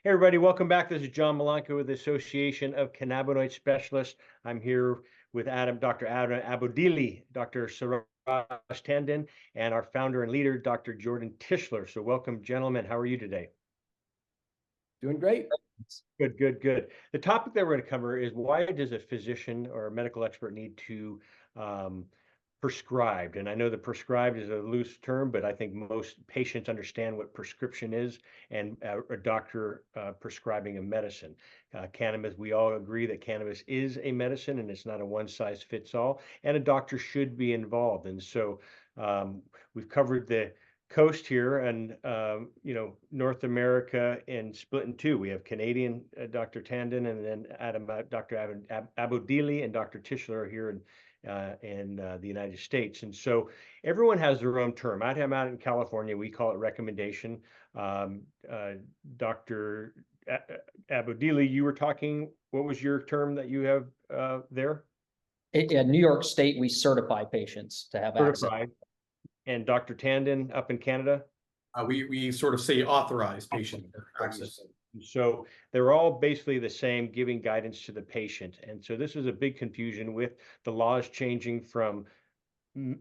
Hey everybody, welcome back. This is John Malanca with the Association of Cannabinoid Specialists. I'm here with Dr. Adam Abodeely, Dr. Suraj Tandon, and our founder and leader, Dr. Jordan Tishler. So welcome, gentlemen. How are you today? Doing great. Good, good, good. The topic that we're going to cover is why does a physician or a medical expert need to um, prescribed? And I know that prescribed is a loose term, but I think most patients understand what prescription is and a doctor prescribing a medicine. Cannabis, we all agree that cannabis is a medicine and it's not a one size fits all, and a doctor should be involved. And so we've covered the coast here and North America and split in two. We have Canadian Dr. Tandon and then Dr. Abodeely and Dr. Tishler are here in the United States. And so everyone has their own term. I'm out in California, we call it recommendation. Dr. Abodeely, you were talking, what was your term that you have there? In New York State, we certify patients to have access. Certified. And Dr. Tandon up in Canada? We sort of say authorized patient access. So they're all basically the same, giving guidance to the patient. And so this is a big confusion with the laws changing from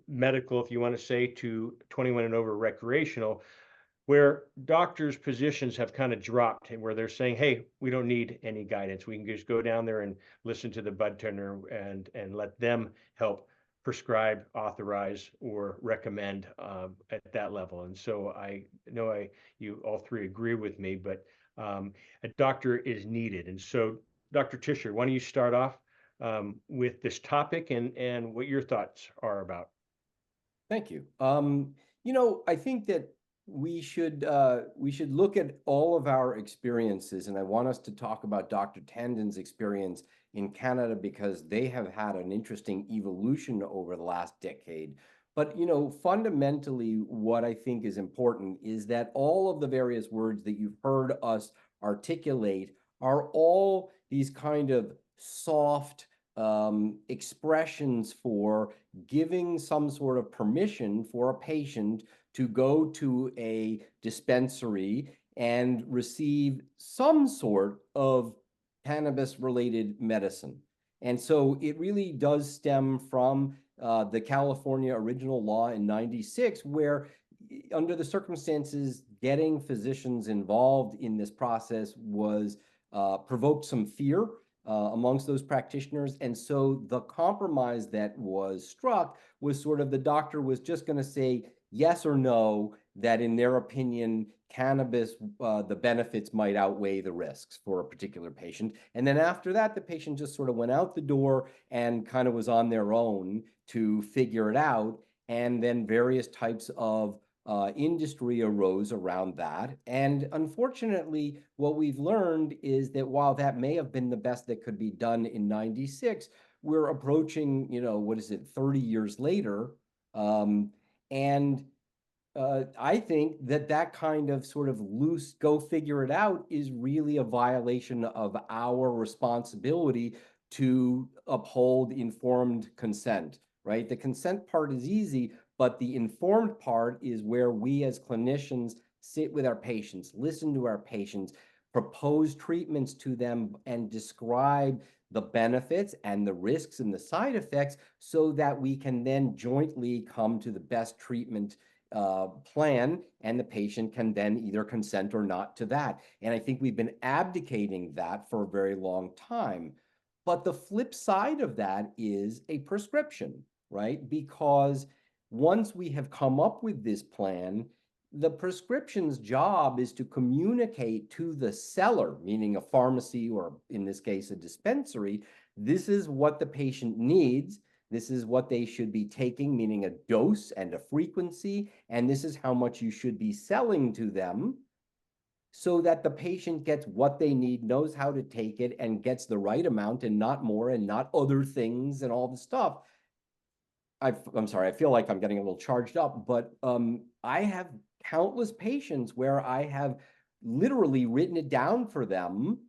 medical, if you want to say, to 21 and over recreational, where doctors' positions have kind of dropped and where they're saying, hey, we don't need any guidance. We can just go down there and listen to the budtender and let them help prescribe, authorize, or recommend at that level. And so I know you all three agree with me, but a doctor is needed. And so, Dr. Tischer, why don't you start off with this topic and what your thoughts are about? Thank you. I think that we should look at all of our experiences, and I want us to talk about Dr. Tandon's experience in Canada because they have had an interesting evolution over the last decade. But fundamentally, what I think is important is that all of the various words that you've heard us articulate are all these kind of soft expressions for giving some sort of permission for a patient to go to a dispensary and receive some sort of cannabis-related medicine. And so it really does stem from the California original law in '96, where under the circumstances, getting physicians involved in this process was provoked some fear amongst those practitioners. And so the compromise that was struck was sort of the doctor was just going to say yes or no, that in their opinion, cannabis, the benefits might outweigh the risks for a particular patient. And then after that, the patient just sort of went out the door and kind of was on their own to figure it out. And then various types of industry arose around that. And unfortunately, what we've learned is that while that may have been the best that could be done in '96, we're approaching, 30 years later. I think that kind of sort of loose, go figure it out is really a violation of our responsibility to uphold informed consent, right? The consent part is easy, but the informed part is where we as clinicians sit with our patients, listen to our patients, propose treatments to them, and describe the benefits and the risks and the side effects so that we can then jointly come to the best treatment plan, and the patient can then either consent or not to that. And I think we've been abdicating that for a very long time. But the flip side of that is a prescription, right? Because once we have come up with this plan, the prescription's job is to communicate to the seller, meaning a pharmacy or in this case, a dispensary, this is what the patient needs. This is what they should be taking, meaning a dose and a frequency, and this is how much you should be selling to them so that the patient gets what they need, knows how to take it, and gets the right amount and not more and not other things and all the stuff. I'm sorry, I feel like I'm getting a little charged up, but I have countless patients where I have literally written it down for them.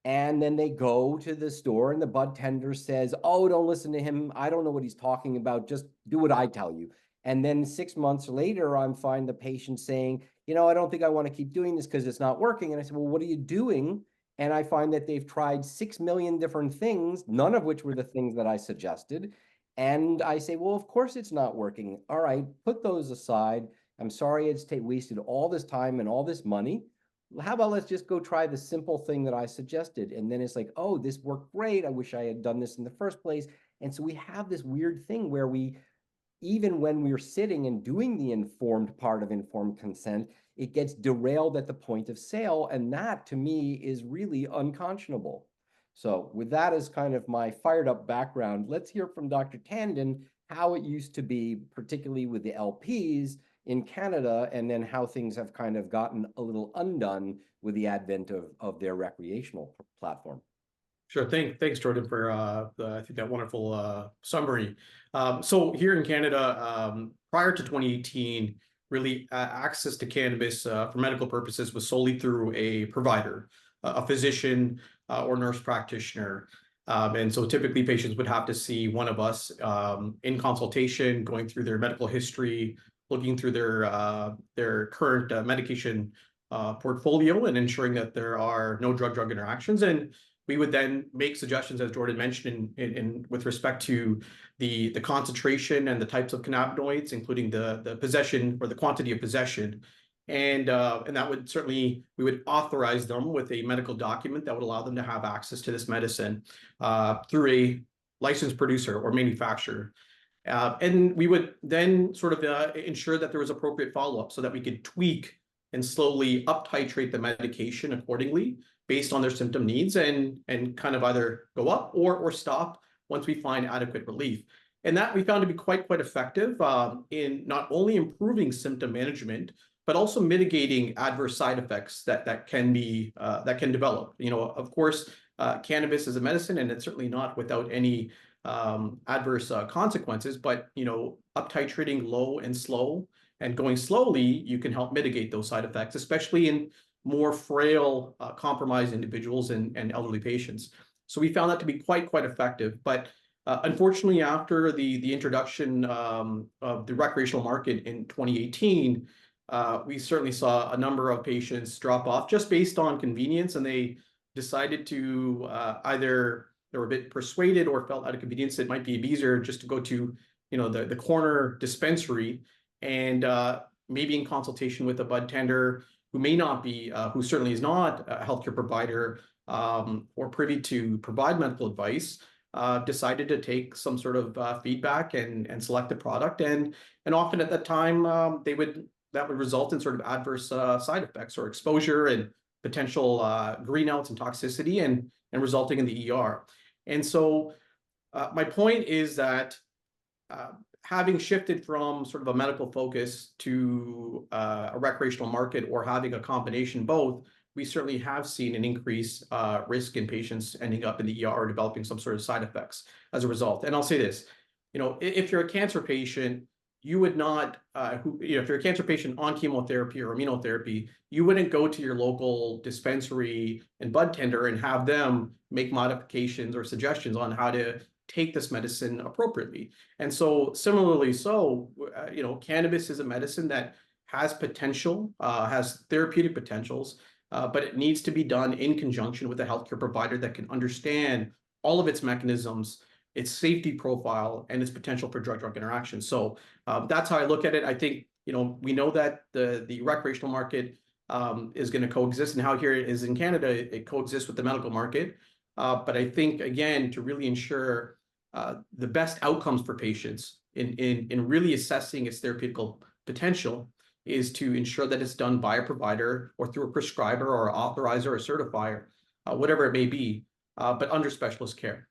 And then they go to the store and the bud tender says, oh, don't listen to him. I don't know what he's talking about. Just do what I tell you. And then 6 months later, I'm finding the patient saying, I don't think I want to keep doing this because it's not working. And I said, well, what are you doing? And I find that they've tried 6 million different things, none of which were the things that I suggested. And I say, well, of course it's not working. All right, put those aside. I'm sorry it's wasted all this time and all this money. How about let's just go try the simple thing that I suggested? And then it's like, oh, this worked great. I wish I had done this in the first place. And so we have this weird thing where even when we're sitting and doing the informed part of informed consent, it gets derailed at the point of sale. And that to me is really unconscionable. So with that as kind of my fired up background, let's hear from Dr. Tandon how it used to be, particularly with the LPs in Canada, and then how things have kind of gotten a little undone with the advent of their recreational platform. Sure. Thanks, Jordan, for I think that wonderful summary. So here in Canada, prior to 2018, really access to cannabis for medical purposes was solely through a provider, a physician or nurse practitioner. And so typically patients would have to see one of us in consultation, going through their medical history, looking through their current medication portfolio, and ensuring that there are no drug-drug interactions. And we would then make suggestions, as Jordan mentioned, in with respect to the concentration and the types of cannabinoids, including the possession or the quantity of possession. And that would certainly, we would authorize them with a medical document that would allow them to have access to this medicine through a licensed producer or manufacturer. And we would then sort of ensure that there was appropriate follow-up so that we could tweak and slowly up titrate the medication accordingly based on their symptom needs, and kind of either go up or stop once we find adequate relief. And that we found to be quite effective in not only improving symptom management, but also mitigating adverse side effects that can develop. Of course, cannabis is a medicine, and it's certainly not without any adverse consequences. But up titrating low and slow and going slowly, you can help mitigate those side effects, especially in more frail, compromised individuals and elderly patients. So we found that to be quite effective. But unfortunately, after the introduction of the recreational market in 2018, we certainly saw a number of patients drop off just based on convenience, and they decided to either they were a bit persuaded or felt out of convenience it might be easier just to go to the corner dispensary, and maybe in consultation with a bud tender who may not be, who certainly is not a healthcare provider or privy to provide medical advice, decided to take some sort of feedback and select a product. And often at that time, that would result in sort of adverse side effects or exposure and potential greenouts and toxicity, and resulting in the ER. And so my point is that having shifted from sort of a medical focus to a recreational market, or having a combination both, we certainly have seen an increased risk in patients ending up in the ER or developing some sort of side effects as a result. And I'll say this, if you're a cancer patient, you would not, if you're a cancer patient on chemotherapy or immunotherapy, you wouldn't go to your local dispensary and bud tender and have them make modifications or suggestions on how to take this medicine appropriately. And so similarly, cannabis is a medicine that has potential, has therapeutic potentials, but it needs to be done in conjunction with a healthcare provider that can understand all of its mechanisms, its safety profile, and its potential for drug-drug interactions. So that's how I look at it. I think, we know that the recreational market is going to coexist, and how here it is in Canada, it coexists with the medical market. But I think, again, to really ensure the best outcomes for patients in really assessing its therapeutic potential is to ensure that it's done by a provider or through a prescriber or an authorizer or certifier, whatever it may be, but under specialist care.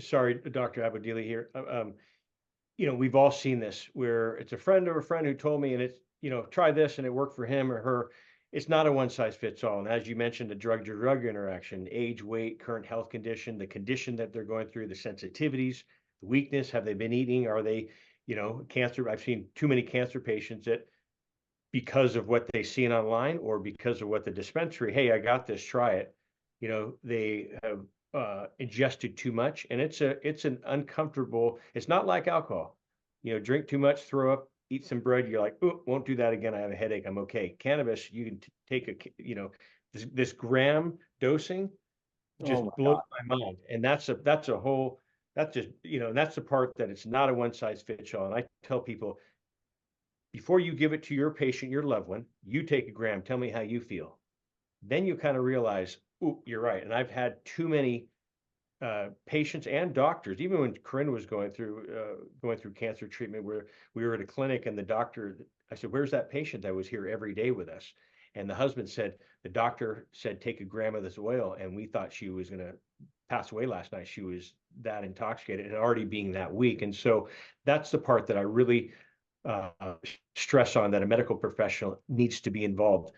Sorry, Dr. Abodeely here. We've all seen this where it's a friend of a friend who told me, and it's, try this and it worked for him or her. It's not a one size fits all. And as you mentioned, the drug-to-drug interaction, age, weight, current health condition, the condition that they're going through, the sensitivities, the weakness, have they been eating? Are they, cancer? I've seen too many cancer patients that, because of what they seen online or because of what the dispensary, hey, I got this, try it. They have ingested too much, and it's an uncomfortable, it's not like alcohol. drink too much, throw up, eat some bread. You're like, oh, won't do that again. I have a headache. I'm okay. Cannabis, you can take this gram dosing just Oh my blows God. my mind. And that's a whole, that's just, and that's the part that it's not a one size fits all. And I tell people, before you give it to your patient, your loved one, you take a gram, tell me how you feel. Then you kind of realize, oh, you're right. And I've had too many patients and doctors, even when Corinne was going through cancer treatment, where we were at a clinic and the doctor, I said, where's that patient that was here every day with us? And the husband said, the doctor said, take a gram of this oil. And we thought she was going to pass away last night. She was that intoxicated and already being that weak. And so that's the part that I really uh, stress on, that a medical professional needs to be involved.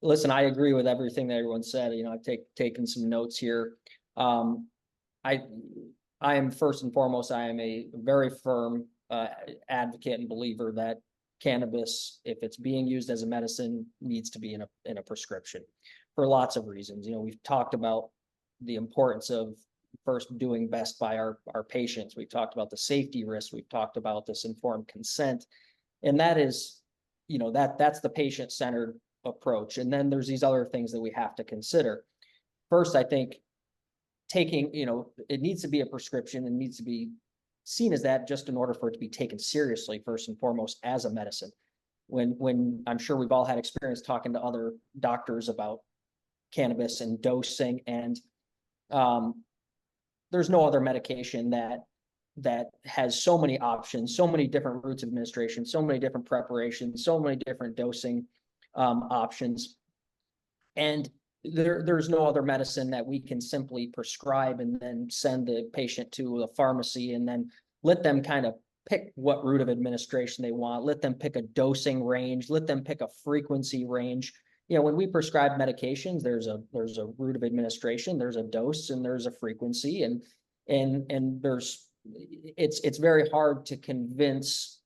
Listen, I agree with everything that everyone said. I've taken some notes here. I am first and foremost, I am a very firm advocate and believer that cannabis, if it's being used as a medicine, needs to be in a prescription for lots of reasons. We've talked about the importance of first doing best by our patients. We've talked about the safety risks. We've talked about this informed consent, and that is, that's the patient-centered approach. And then there's these other things that we have to consider. First, I think taking, it needs to be a prescription and needs to be seen as that, just in order for it to be taken seriously, first and foremost, as a medicine. When I'm sure we've all had experience talking to other doctors about cannabis and dosing, and there's no other medication that has so many options, so many different routes of administration, so many different preparations, so many different dosing options. And there's no other medicine that we can simply prescribe and then send the patient to a pharmacy and then let them kind of pick what route of administration they want, let them pick a dosing range, let them pick a frequency range. When we prescribe medications, there's a route of administration, there's a dose, and there's a frequency, and it's very hard to convince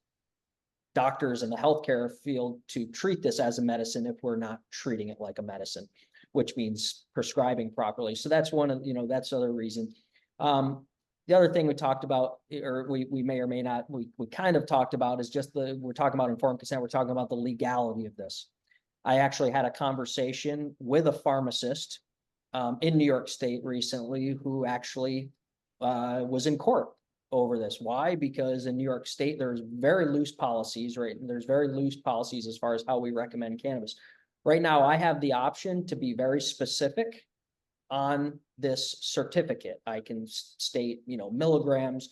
doctors in the healthcare field to treat this as a medicine if we're not treating it like a medicine, which means prescribing properly. So that's one of, that's the other reason. The other thing we talked about, or we may or may not, we kind of talked about, is just we're talking about informed consent. We're talking about the legality of this. I actually had a conversation with a pharmacist in New York State recently who actually was in court over this. Why? Because in New York State, there's very loose policies, right? There's very loose policies as far as how we recommend cannabis. Right now, I have the option to be very specific on this certificate. I can state, milligrams.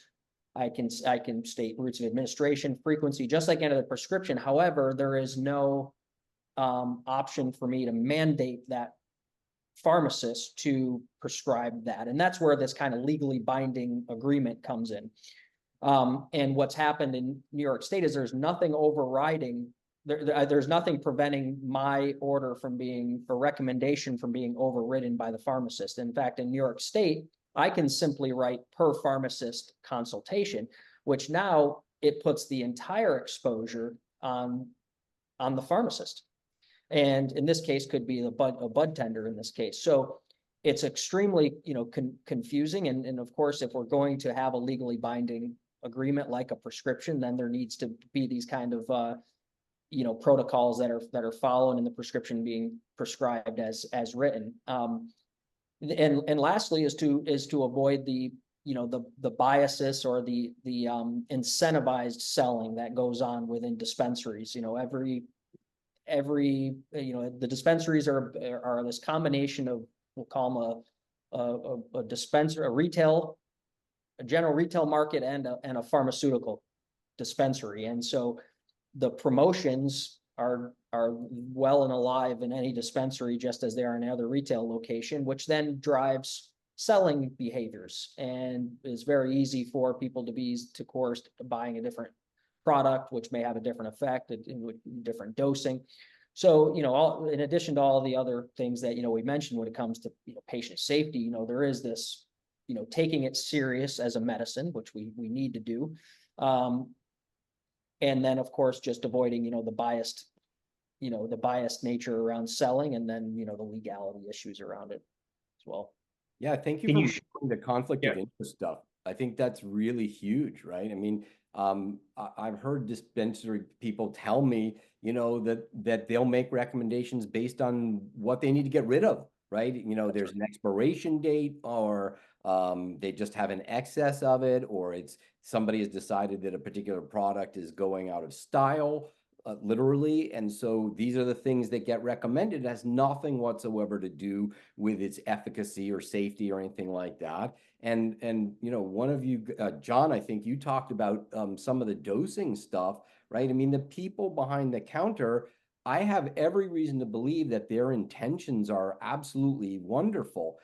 I can state routes of administration, frequency, just like any other prescription. However, there is no option for me to mandate that pharmacist to prescribe that. And that's where this kind of legally binding agreement comes in. And what's happened in New York State is there's nothing overriding, there's nothing preventing my order from being, a recommendation from being overridden by the pharmacist. In fact, in New York State, I can simply write per pharmacist consultation, which now it puts the entire exposure on the pharmacist. And in this case could be a bud tender in this case. So it's extremely, confusing. And of course, if we're going to have a legally binding agreement like a prescription, then there needs to be these kind of, protocols that are followed and the prescription being prescribed as written. And lastly is to avoid the biases or the incentivized selling that goes on within dispensaries. The dispensaries are this combination of, we'll call them a dispenser, a general retail market and a pharmaceutical dispensary. And so the promotions are well and alive in any dispensary, just as they are in any other retail location, which then drives selling behaviors and is very easy for people to be coerced to buying a different product, which may have a different effect, different dosing. So, in addition to all the other things that, we mentioned when it comes to patient safety, there is this, taking it serious as a medicine, which we need to do. And then, of course, just avoiding, the biased nature around selling, and then, the legality issues around it as well. Yeah, thank you for the conflict of interest stuff. I think that's really huge, right? I mean, I've heard dispensary people tell me, you know, that they'll make recommendations based on what they need to get rid of, right? You know, there's an expiration date, or they just have an excess of it, or it's somebody has decided that a particular product is going out of style, literally. And so these are the things that get recommended. It has nothing whatsoever to do with its efficacy or safety or anything like that. And you know, one of you, John, I think you talked about some of the dosing stuff, right? I mean, the people behind the counter, I have every reason to believe that their intentions are absolutely wonderful,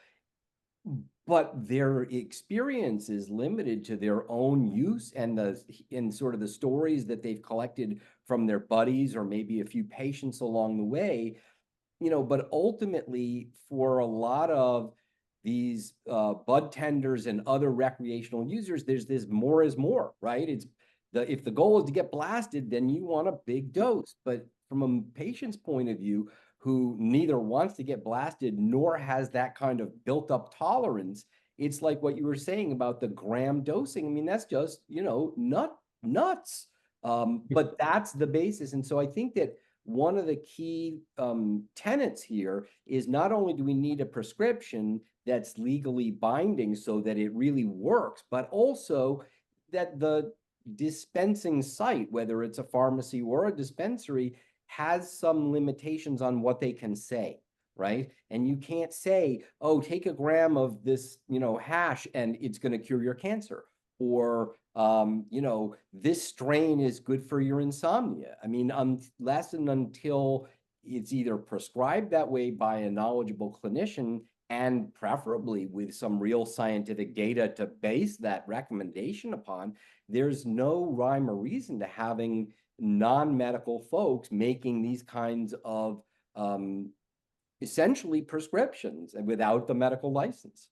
but their experience is limited to their own use and sort of the stories that they've collected from their buddies or maybe a few patients along the way. You know, but ultimately for a lot of these bud tenders and other recreational users, there's this more is more, right? It's if the goal is to get blasted, then you want a big dose. But from a patient's point of view, who neither wants to get blasted nor has that kind of built up tolerance, it's like what you were saying about the gram dosing. I mean, that's just, you know, nuts. But that's the basis. And so I think that one of the key tenets here is not only do we need a prescription that's legally binding so that it really works, but also that the dispensing site, whether it's a pharmacy or a dispensary, has some limitations on what they can say, right? And you can't say, oh, take a gram of this, you know, hash and it's going to cure your cancer. Or, you know, this strain is good for your insomnia. I mean, unless and until it's either prescribed that way by a knowledgeable clinician and preferably with some real scientific data to base that recommendation upon, there's no rhyme or reason to having non-medical folks making these kinds of essentially prescriptions and without the medical license.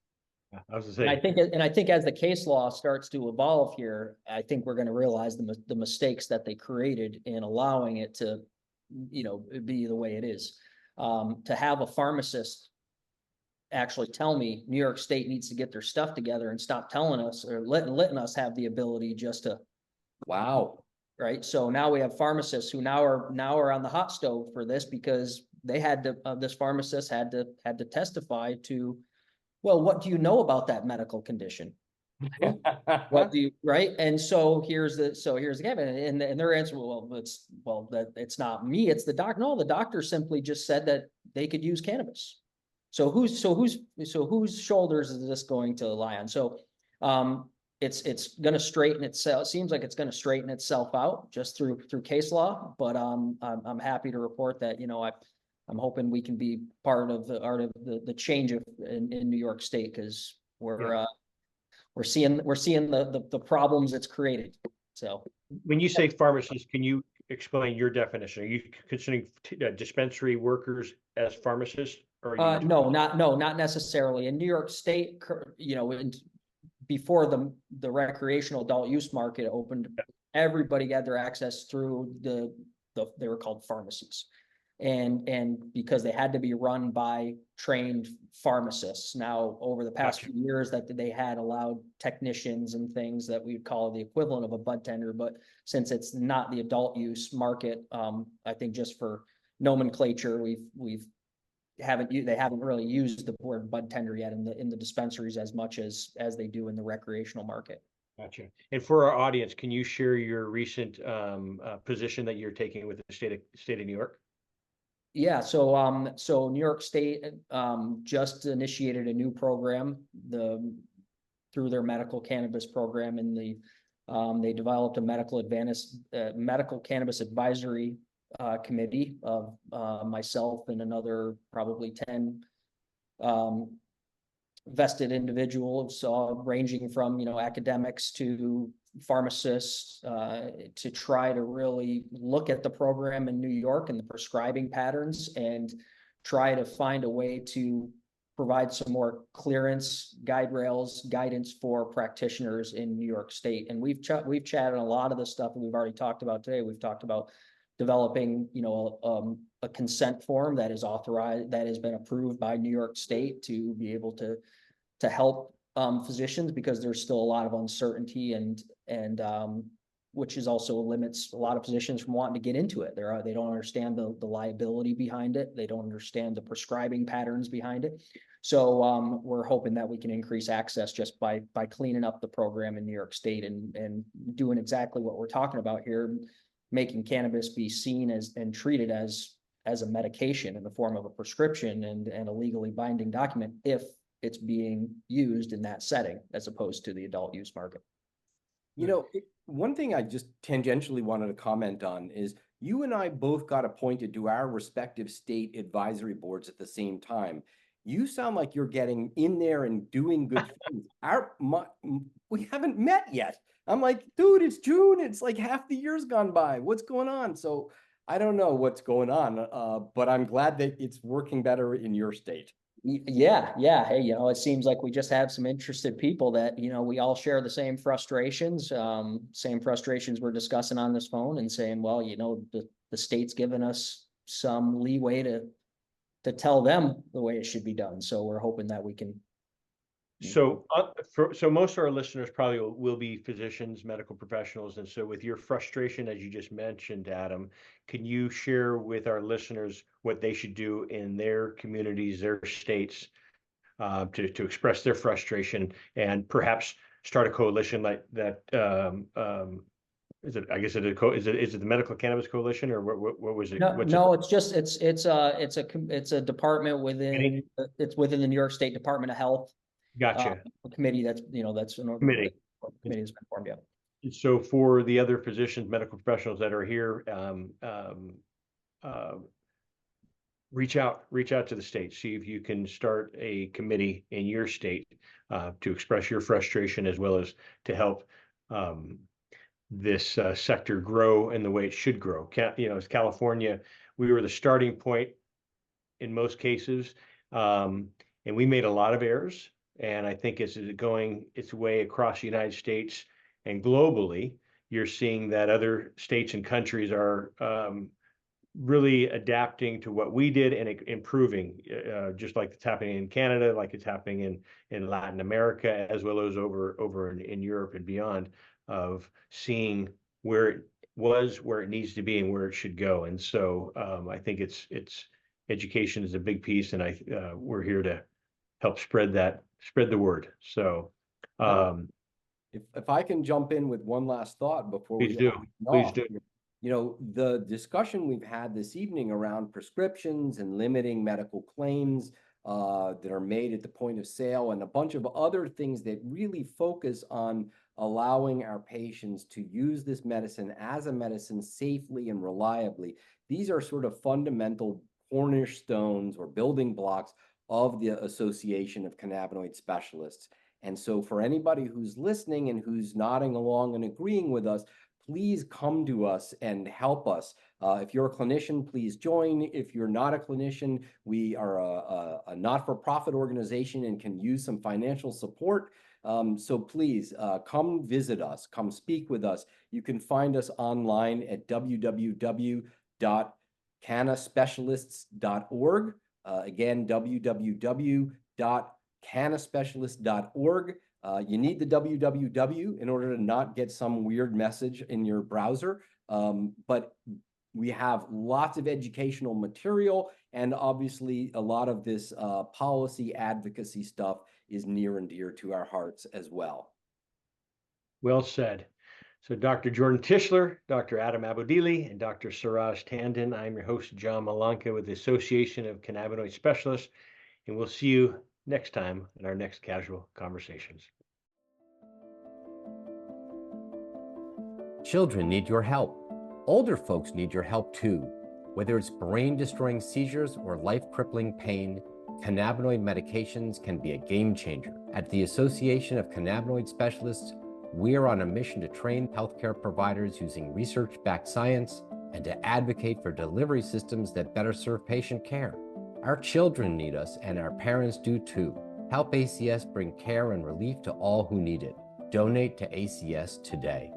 I was And gonna say, I think as the case law starts to evolve here, I think we're going to realize the mistakes that they created in allowing it to, you know, be the way it is. To have a pharmacist actually tell me New York State needs to get their stuff together and stop telling us or letting us have the ability just to. Wow. Right. So now we have pharmacists who now are on the hot stove for this because they had to, this pharmacist had to testify to, well, what do you know about that medical condition? What do you, right? And so here's again, and their answer, that it's not me, it's the doc. No, the doctor simply just said that they could use cannabis. So whose shoulders is this going to lie on? So it's going to straighten itself. It seems like it's going to straighten itself out just through case law. But I'm happy to report that, you know, I'm hoping we can be part of the change in New York State, because we're seeing the problems it's created. So when you say pharmacist, can you explain your definition? Are you considering dispensary workers as pharmacists? Or are you no, not necessarily. In New York State, you know, before the recreational adult use market opened, everybody had their access through they were called pharmacies. And because they had to be run by trained pharmacists. Now, over the past few years, that they had allowed technicians and things that we would call the equivalent of a bud tender, but since it's not the adult use market, I think just for nomenclature, they haven't really used the word bud tender yet in the dispensaries as much as they do in the recreational market. Gotcha. And for our audience, can you share your recent position that you're taking with the state of New York? Yeah, so New York State just initiated a new program through their medical cannabis program, and they developed a medical cannabis advisory committee of myself and another probably 10 vested individuals, ranging from, you know, academics to pharmacists, to try to really look at the program in New York and the prescribing patterns and try to find a way to provide some more clearance, guidance for practitioners in New York State. And we've chatted a lot of the stuff that we've already talked about today. We've talked about developing, you know, a consent form that is authorized, that has been approved by New York State to be able to help physicians because there's still a lot of uncertainty and which is also limits a lot of physicians from wanting to get into it. They don't understand the liability behind it. They don't understand the prescribing patterns behind it. So we're hoping that we can increase access just by cleaning up the program in New York State and doing exactly what we're talking about here, making cannabis be seen as and treated as a medication in the form of a prescription and a legally binding document if it's being used in that setting as opposed to the adult use market. You know, one thing I just tangentially wanted to comment on is you and I both got appointed to our respective state advisory boards at the same time. You sound like you're getting in there and doing good things. We haven't met yet. I'm like, dude, it's June. It's like half the year's gone by. What's going on? So I don't know what's going on, but I'm glad that it's working better in your state. Yeah. Hey, it seems like we just have some interested people that, we all share the same frustrations, we're discussing on this phone and saying, well, the state's given us some leeway to tell them the way it should be done. So we're hoping that we can. So, so most of our listeners probably will be physicians, medical professionals. And so with your frustration, as you just mentioned, Adam, can you share with our listeners what they should do in their communities, their states, to express their frustration and perhaps start a coalition like that? Is it, I guess is it the Medical Cannabis Coalition or what was it? No, it's just, it's a department within, it's within the New York State Department of Health. Gotcha. A committee that's an Committee. Committee that's been formed, yeah. So for the other physicians, medical professionals that are here, reach out to the state, see if you can start a committee in your state to express your frustration as well as to help this sector grow in the way it should grow. As California, we were the starting point in most cases, and we made a lot of errors. And I think as it's going its way across the United States and globally, you're seeing that other states and countries are really adapting to what we did and improving, just like it's happening in Canada, like it's happening in Latin America, as well as over in Europe and beyond, of seeing where it was, where it needs to be, and where it should go. And so I think it's education is a big piece, and we're here to help spread the word. So if I can jump in with one last thought before please do. The discussion we've had this evening around prescriptions and limiting medical claims that are made at the point of sale and a bunch of other things that really focus on allowing our patients to use this medicine as a medicine safely and reliably. These are sort of fundamental cornerstones or building blocks of the Association of Cannabinoid Specialists. And so for anybody who's listening and who's nodding along and agreeing with us, please come to us and help us. If you're a clinician, please join. If you're not a clinician, we are a not-for-profit organization and can use some financial support. So please come visit us, come speak with us. You can find us online at www.cannaspecialists.org. Again, www.cannaspecialist.org. You need the www in order to not get some weird message in your browser. But we have lots of educational material, and obviously a lot of this policy advocacy stuff is near and dear to our hearts as well. Well said. So Dr. Jordan Tishler, Dr. Adam Abodeely, and Dr. Suraj Tandon. I'm your host, John Malanca with the Association of Cannabinoid Specialists, and we'll see you next time in our next Casual Conversations. Children need your help. Older folks need your help too. Whether it's brain-destroying seizures or life-crippling pain, cannabinoid medications can be a game changer. At the Association of Cannabinoid Specialists, we are on a mission to train healthcare providers using research-backed science and to advocate for delivery systems that better serve patient care. Our children need us, and our parents do too. Help ACS bring care and relief to all who need it. Donate to ACS today.